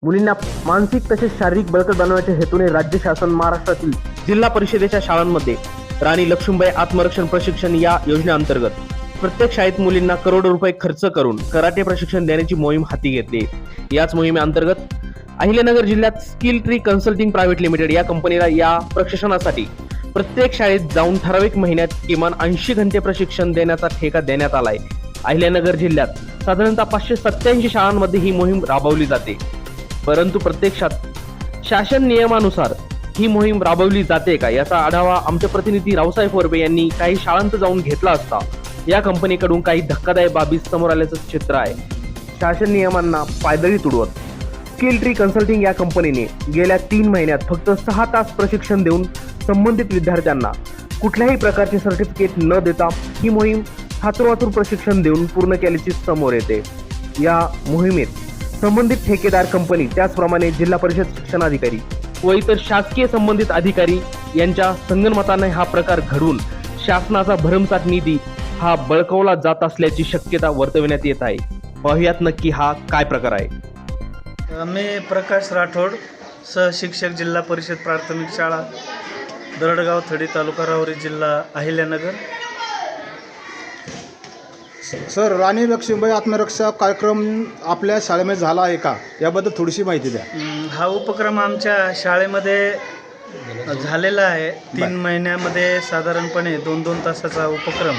मुलींना मानसिक तसेच शारीरिक बळकट बनवण्याच्या हेतूने राज्य शासन महाराष्ट्रातील जिल्हा परिषदेच्या शाळांमध्ये राणी लक्ष्मीबाई आत्मरक्षण प्रशिक्षण या योजनेअंतर्गत प्रत्येक शाळेत मुलींना करोडो रुपये खर्च करून कराटे प्रशिक्षण देण्याची मोहीम हाती घेतली। याच मोहिमेअंतर्गत अहिल्यानगर जिल्ह्यात skill tree consulting private limited या कंपनीला या प्रशिक्षणासाठी प्रत्येक शाळेत जाऊन ठराविक महिन्यात किमान 80 घंटे प्रशिक्षण देण्याचा ठेका देण्यात आलाय। अहिल्यानगर जिल्ह्यात साधारणतः 587 शाळांमध्ये ही मोहीम राबवली जाते, परंतु प्रत्यक्षात शासन नियमानुसार ही मोहीम राबवली जाते का याचा आढावा आमचे प्रतिनिधी रावसाहेब फोरबे यांनी काही शाळांत जाऊन घेतला असता या कंपनीकडून काही धक्कादायक बाबी समोर आल्याचं चित्र आहे। शासन नियमांना पायदळी तुडवत स्किल ट्री कन्सल्टिंग या कंपनीने गेल्या 3 महिन्यात फक्त 6 तास प्रशिक्षण देऊन संबंधित विद्यार्थ्यांना कुठल्याही प्रकारचे सर्टिफिकेट न देता ही मोहीम हातून प्रशिक्षण देऊन पूर्ण केल्याची समोर येते। या मोहिमेत संबंधित ठेकेदार कंपनी त्याचप्रमाणे जिल्हा परिषद शिक्षणाधिकारी व इतर शासकीय संबंधित अधिकारी यांच्या संगनमताने हा प्रकार घडून शासनाचा भरमसाठ निधी हा बळकावला जात असल्याची शक्यता वर्तविण्यात येत आहे। पाहुयात नक्की हा काय प्रकार आहे। मी प्रकाश राठोड, सहशिक्षक जिल्हा परिषद प्राथमिक शाळा दरडगाव थडी, तालुका राहुरी, जिल्हा अहिल्यानगर। सर, राणी लक्ष्मीबाई आत्मरक्षा कार्यक्रम आपल्या शाळेमध्ये झाला आहे का, याबद्दल थोडीशी माहिती द्या। हा उपक्रम आमच्या शाळेमध्ये झालेला आहे। 3 महिन्यामध्ये साधारणपणे 2-2 तासाचा उपक्रम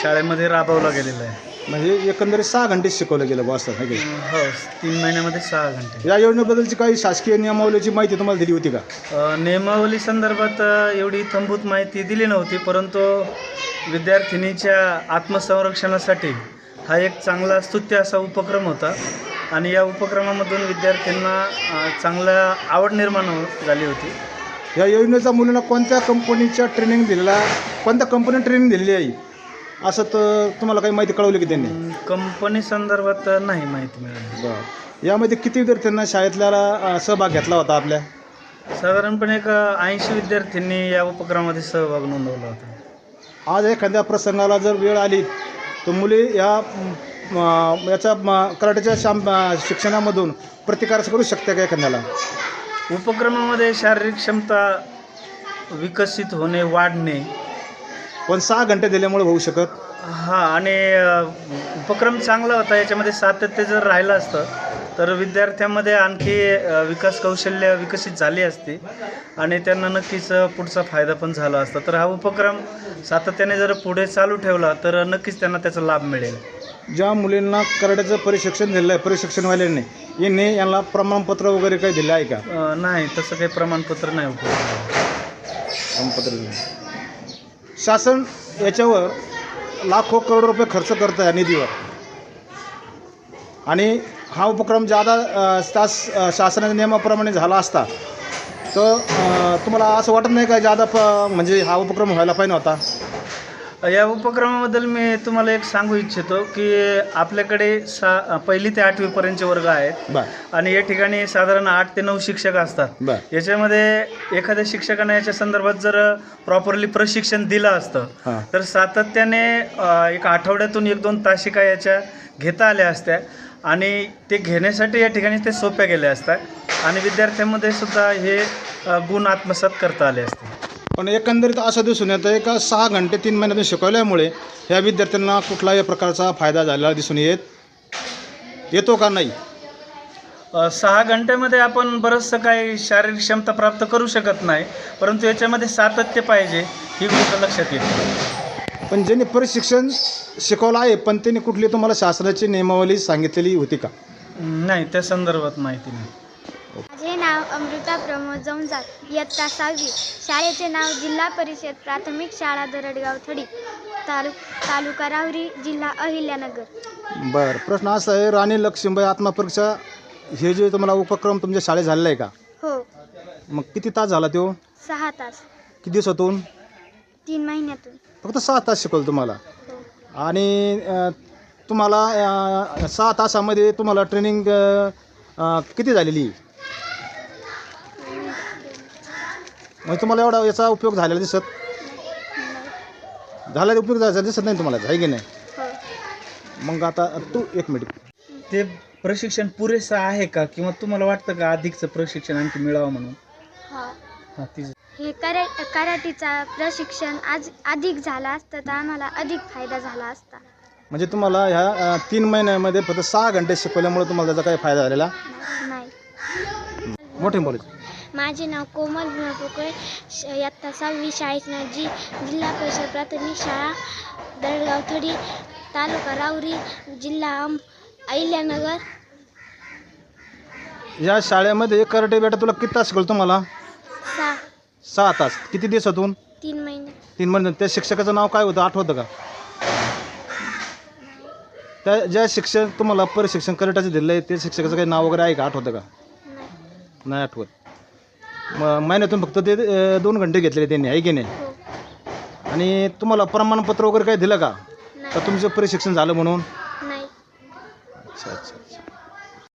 शाळेमध्ये राबवला गेलेला आहे। म्हणजे एकंदरीत 6 घंटे शिकवलं गेलं बस असं आहे हो, 3 महिन्यामध्ये 6 घंटे। या योजनेबद्दलची काही शासकीय नियमावलीची माहिती तुम्हाला दिली होती का? नियमावली संदर्भात एवढी इत्थंभूत माहिती दिली नव्हती, परंतु विद्यार्थिनीच्या आत्मसंरक्षणासाठी हा एक चांगला स्तुत्य असा उपक्रम होता आणि या उपक्रमामधून विद्यार्थ्यांना चांगला आवड निर्माण झाली होती। या योजनेचा मुलांना कोणत्या कंपनीच्या ट्रेनिंग दिलेला, कोणत्या कंपनी ट्रेनिंग दिलेली आहे असं तर तुम्हाला काही माहिती कळवली की त्यांनी? कंपनी संदर्भात नाही माहिती मिळाली। बरं, यामध्ये किती विद्यार्थ्यांना शाळेतल्या सहभाग घेतला होता आपल्या? साधारणपणे एक 80 विद्यार्थ्यांनी या उपक्रमामध्ये सहभाग नोंदवला होता। आज एखाद्या प्रसंगाला जर वेळ आली तर मुली याच्या कराटेच्या शिक्षणामधून प्रतिकार करू शकते का एखाद्याला? उपक्रमामध्ये शारीरिक क्षमता विकसित होणे, वाढणे पण 6 घंटे दिल्यामुळे होऊ शकत? हां, आणि उपक्रम चांगला होता। याच्यामध्ये सातत्य जर राहिलं असतं तर विद्यार्थ्यांमध्ये आणखी विकास कौशल्य विकसित झाली असती आणि त्यांना नक्कीच पुढचा फायदा पण झाला असता। तर हा उपक्रम सातत्याने जर पुढे चालू ठेवला तर नक्कीच त्यांना त्याचा लाभ मिळेल। ज्या मुलींना कराटेचं प्रशिक्षण दिलं आहे प्रशिक्षणवाल्यांनी, यांना प्रमाणपत्र वगैरे काही दिलं आहे का? नाही, तसं काही प्रमाणपत्र नाही उपलब्ध। प्रमाणपत्र नाही। शासन याच्यावर लाखो करोड रुपये खर्च करतं आहे निधीवर, आणि हा उपक्रम जादा तास शासनाच्या नियमाप्रमाणे झाला असता तर तुम्हाला असं वाटत नाही का जादा म्हणजे हा उपक्रम व्हायला पाहिजे होता? या उपक्रमाबद्दल मी तुम्हाला एक सांगू इच्छितो की आपल्याकडे 1ली ते 8वी पर्यंतचे वर्ग आहेत आणि या ठिकाणी साधारण 8 ते 9 शिक्षक असतात। याच्यामध्ये एखाद्या शिक्षकाने याच्या संदर्भात जर प्रॉपरली प्रशिक्षण दिलं असतं तर सातत्याने एक आठवड्यातून 1-2 तासिका याच्या घेता आल्या असत्या आणि ते घेण्यासाठी या ठिकाणी ते सोप्या गेल्या असतात आणि विद्यार्थ्यांमध्ये सुद्धा हे गुण आत्मसात करता आले असते। पण एकंदरीत असं दिसून येतं का 6 घंटे 3 महिन्यातून शिकवल्यामुळे ह्या विद्यार्थ्यांना कुठल्याही प्रकारचा फायदा झालेला दिसून येतो का नाही? 6 घंट्यामध्ये आपण बरंचसं काही शारीरिक क्षमता प्राप्त करू शकत नाही, परंतु याच्यामध्ये सातत्य पाहिजे ही गोष्ट लक्षात येते। पण ज्यांनी प्रशिक्षण शिकवलं आहे पण त्यांनी कुठली तुम्हाला शासनाची नियमावली सांगितलेली होती का? नाही, त्या संदर्भात माहिती नाही। माझे नाव अमृता प्रमोद जमजात, इयत्ता 6वी, शाळेचे नाव जिल्हा परिषद प्राथमिक शाळा दरडगाव थडी, तालुका राहुरी, जिल्हा अहिल्यानगर। बरं, प्रश्न असा आहे, राणी लक्ष्मीबाई आत्मपरीक्षा हे जे तुम्हाला उपक्रम तुमच्या शाळेत झालेला आहे का? हो। मग किती तास झाला तो? 6 तास। किती दिवसातून? 3 महिन्यातून। फक्त 6 तास शिकवलं तुम्हाला? हो। आणि तुम्हाला 6 तासामध्ये तुम्हाला ट्रेनिंग किती झालेली? मग तुम्हाला एवढा याचा उपयोग झालेला दिसत दिसत नाही तुम्हाला, आहे की नाही? हो। मग आता तू 1 मिनिट ते प्रशिक्षण पुरेसं आहे का किंवा तुम्हाला वाटतं का अधिकचं प्रशिक्षण आणखी मिळावं म्हणून? हां तिचं हे कराटेचा प्रशिक्षण अधिक झाला असतं तर आम्हाला अधिक फायदा झाला असता. म्हणजे तुम्हाला ह्या 3 महिन्यामध्ये फक्त 6 घंटे शिकवल्यामुळे तुम्हाला त्याचा काही फायदा झालेला नाही. मोठे बोलायचं. माझे नाव कोमल भीमा पोकळे, इयत्ता 6वी, शाळेचं जिल्हा परिषद प्राथमिक शाळा दरडगाव थडी, तालुका राहुरी, जिल्हा अहिल्यानगर. या शाळेमध्ये कराटे बेटा तुला किती तास शिकवलं तुम्हाला? 6 तास. किती दिवसातून? 3 महिने. 3 महिने. त्या शिक्षकाचं नाव काय होतं, आठवतं का? त्या ज्या शिक्षक तुम्हाला प्रशिक्षण कराट्याचं दिलं आहे ते शिक्षकाचं काही नाव वगैरे आहे का, आठवतं का? नाही आठवत. महिन्यातून फक्त ते 2 घंटे घेतलेले त्यांनी, आहे की नाही? हो. आणि तुम्हाला प्रमाणपत्र वगैरे काही दिलं का नाही. तुमचं प्रशिक्षण झालं म्हणून? नाही. अच्छा अच्छा अच्छा.